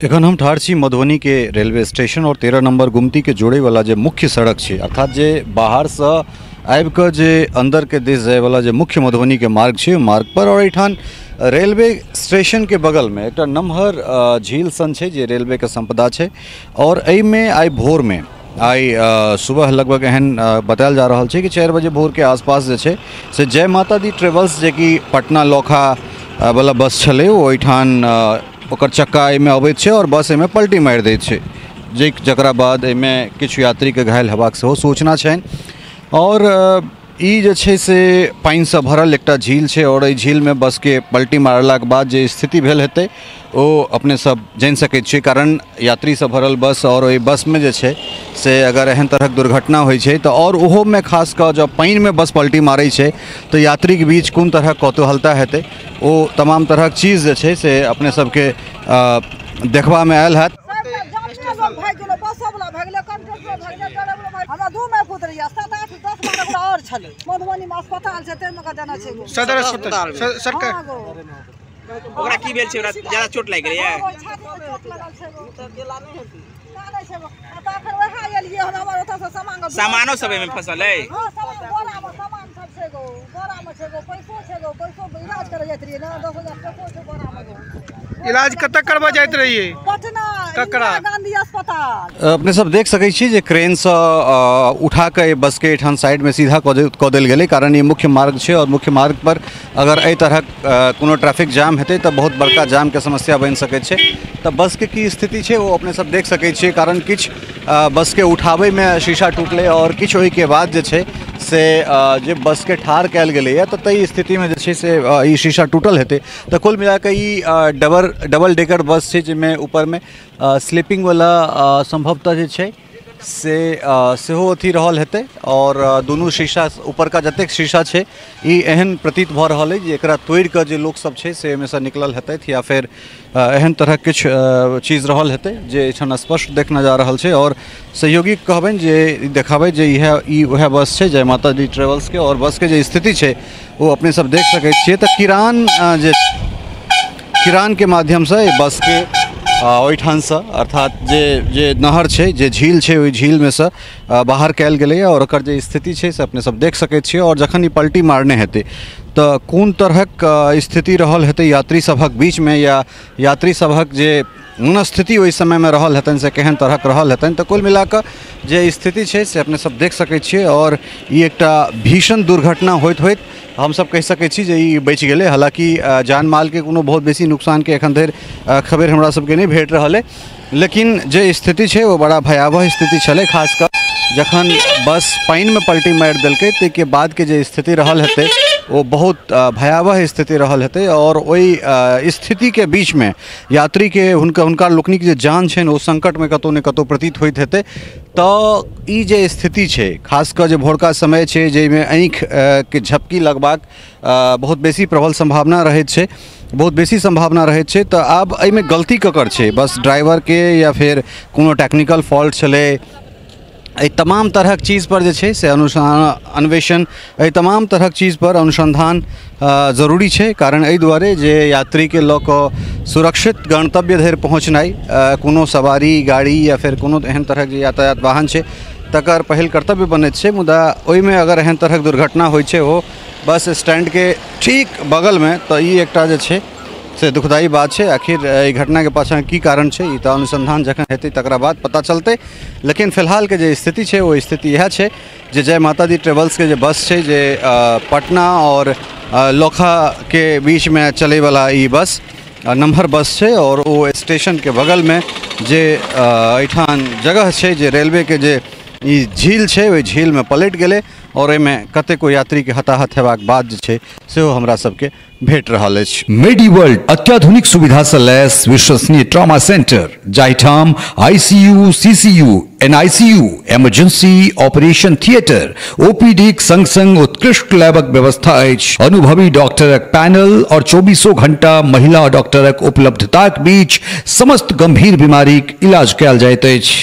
एखन हम ठाढ़ छी मधुबनी के रेलवे स्टेशन और 13 नंबर गुमती के जोड़े वाला जो मुख्य सड़क है अर्थात जे बाहर से आबि के जे अंदर के दिस जाए वाला जो मुख्य मधुबनी के मार्ग है मार्ग पर और एठान रेलवे स्टेशन के बगल में एक नमहर झील सन है जे रेलवे के संपदा है और एहि में आई भोर में आई सुबह लगभग एहन बतायल जा रहा है कि 4 बजे भोर के आसपास जे छै से जय माता दी ट्रेवल्स जे कि पटना लोखा वाला बस छलै ओहिठान ओकर चक्का एहिमे अबैत छै और बस एहिमे पलटी मारि दैत छै जकरा बाद एहिमे किछु यात्री के घायल हेबाक सेहो सूचना छनि और ई जे छै से पानि से भरल एकटा झील छै और एहि झील में बस के पलटी मारलाक बाद जे स्थिति भेल हेतै ओ अपने सब जानि सकैत छियै कारण यात्री से भरल बस और ओहि बस में जे छै से अगर एहन तरहक दुर्घटना होइ छै तो और ओहो में खास कऽ जब पानि में बस पलटी मारै छै तो यात्री के बीच कोन तरहक कौतूहलता हेतै ओ तमाम तरहक चीज जे छै से अपने सबके देखबा में आयल हैत। मधुबनी में अस्पताल छै तैमे के देना छै सदर अस्पताल सरकार ओकरा की भेल छै ओकरा ज्यादा चोट लागि गेलै चोट लगल छै त गेला नहि हेतै कानै छै त फेर वहा एलियै हमर ओतऽ से सामानो सब एमे फंसल है हां बोरा में सामान सब छै गो बोरा में छै गो पैसो इलाज करे जात रहिए ना 10,000 पैसो छै बोरा में इलाज कत करबा जाइत रहिए पटना इंदिरा गांधी अस्पताल। अपने सब देख सकै छी जे क्रेन से उठा के बस के एठान साइड में सीधा कऽ देल गेलै कारण ये मुख्य मार्ग छै और मुख्य मार्ग पर अगर एहि तरहक कोनो ट्रैफिक जाम हेतै तऽ बहुत बड़का जाम के समस्या बनि सकैत छै तऽ बस के की स्थिति छै वो अपने सब देख सकै छियै कारण किछु बस के उठाबै में शीशा टूटलै और किछु ओहि के बाद जे छै से जे बस के ठार कयल गेलैए तऽ ताहि स्थिति में जे छै से ई शीशा टूटल हेतै तऽ कुल मिला कऽ ई डबल डेकर बस छै जाहिमे ऊपर में स्लीपिंग वाला संभवतः जे छै से सेहो अथी रहल हेतै और दुनू शीशा ऊपर का जतेक शीशा छै ई एहन प्रतीत भऽ रहल है जे एकरा तोड़ि कऽ जे लोक सब छै से एहिमे से निकलल हेतै या फिर एहन तरह किछु चीज रहल हेतै जे एहिठाम स्पष्ट देखना जा रहल छै और सहयोगी कहबनि जे देखाबै जे ई वएह बस छै जय माता दी ट्रेवल्स के और बस के जे स्थिति छै वो अपने सब देख सकै छियै तऽ किरान के माध्यम से बस के ओहिठान से अर्थात जे नहर छै जे झील छै ओहि झील में से बाहर कयल गेलैए और ओकर जे स्थिति छै से अपने सब देख सकैत छियै और जखन ई पलटी मारने हेतै तऽ कोन तरहक स्थिति रहल हेतै यात्री सभक बीच में या यात्री सभक जे मनस्थिति ओहि समय में रहल हेतनि से केहन तरहक रहल हेतनि तऽ कुल मिला कऽ जे स्थिति छै से अपने सब देख सकैत छियै और ई एकटा भीषण दुर्घटना होइत हम सब कहि सकै छी जे ई बचि गेलै हालांकि जान माल के कोनो बहुत बेसी नुकसान के एखन धरि खबर हमरा सबके नहीं भेट रहल है लेकिन जे स्थिति छै वो बड़ा भयावह स्थिति छलै खास कर जखन बस पानि में पलटी मारि देलकै ताहिके बाद के जे स्थिति रहल हेतै वो बहुत भयावह स्थिति रहल हेतै और ओहि स्थिति के बीच में यात्री के हुनका लोकनिक जे जान छनि ओ संकट में कतौ ने कतौ प्रतीत होइत हेतै तऽ ई जे स्थिति छै खास कर जे भोरका समय छै जाहिमे आँखि के झपकी लगबाक बहुत बेसी प्रबल संभावना रहैत छै बहुत बेसी संभावना रहैत छै तऽ आब एहिमे गलती ककर छै बस ड्राइवर के या फिर कोनो टेक्निकल फॉल्ट छलै एहि तमाम तरहक चीज़ पर जे छै से अन्वेषण एहि तमाम तरहक चीज़ पर अनुसंधान जरूरी छै कारण एहि दुआरे जे यात्री के लऽ कऽ सुरक्षित गंतव्य धरि पहुँचनाइ कोनो सवारी गाड़ी या फिर कोनो एहन तरहक जे यातायात वाहन छै तकर पहिल कर्तव्य बनैत छै मुदा ओहिमे अगर एहन तरहक दुर्घटना होइ छै ओ बस स्टैंड के ठीक बगल में तऽ ई एकटा जे छै से दुखदायी बात छै आखिर एहि घटना के पाछा की कारण छै ई तऽ अनुसंधान जखन हेतै तकरा बाद पता चलतै लेकिन फिलहाल के जे स्थिति छै वो स्थिति यह छै जे जय माता दी ट्रेवल्स के जे बस छै जे पटना और लोखा के बीच में चलै वाला ई बस नम्हर बस छै और वो स्टेशन के बगल में जे एठान जगह छै जे रेलवे के जे ई झील छै ओहि झील में पलटि गेलै और एहिमे कतेको यात्री के हताहत हेबाक बाद जे छै सेहो हमरा सबके भेट रहल अछि। मेडिवर्ल्ड अत्याधुनिक सुविधा से लैस विश्वसनीय ट्रॉमा सेंटर जाहिठाम ICU, CCU, NICU, emergency operation theatre, OPD संग संग उत्कृष्ट लैबक व्यवस्था अछि। अनुभवी डॉक्टरक पैनल और 24 घंटा महिला डॉक्टरक उपलब्धताक बीच समस्त गंभीर बीमारीक इलाज कयल जाइत अछि।